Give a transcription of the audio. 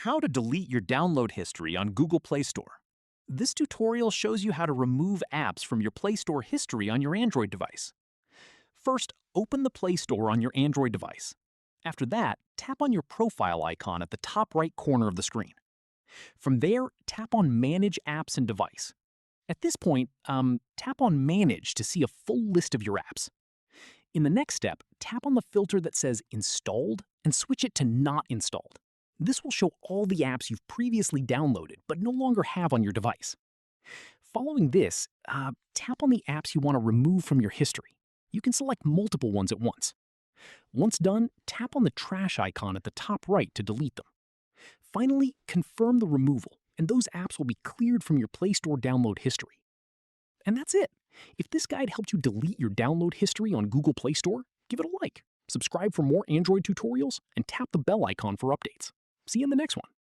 How to delete your download history on Google Play Store. This tutorial shows you how to remove apps from your Play Store history on your Android device. First, open the Play Store on your Android device. After that, tap on your profile icon at the top right corner of the screen. From there, tap on Manage Apps and Device. At this point, tap on Manage to see a full list of your apps. In the next step, tap on the filter that says Installed and switch it to Not Installed. This will show all the apps you've previously downloaded but no longer have on your device. Following this, tap on the apps you want to remove from your history. You can select multiple ones at once. Once done, tap on the trash icon at the top right to delete them. Finally, confirm the removal, and those apps will be cleared from your Play Store download history. And that's it. If this guide helped you delete your download history on Google Play Store, give it a like, subscribe for more Android tutorials, and tap the bell icon for updates. See you in the next one.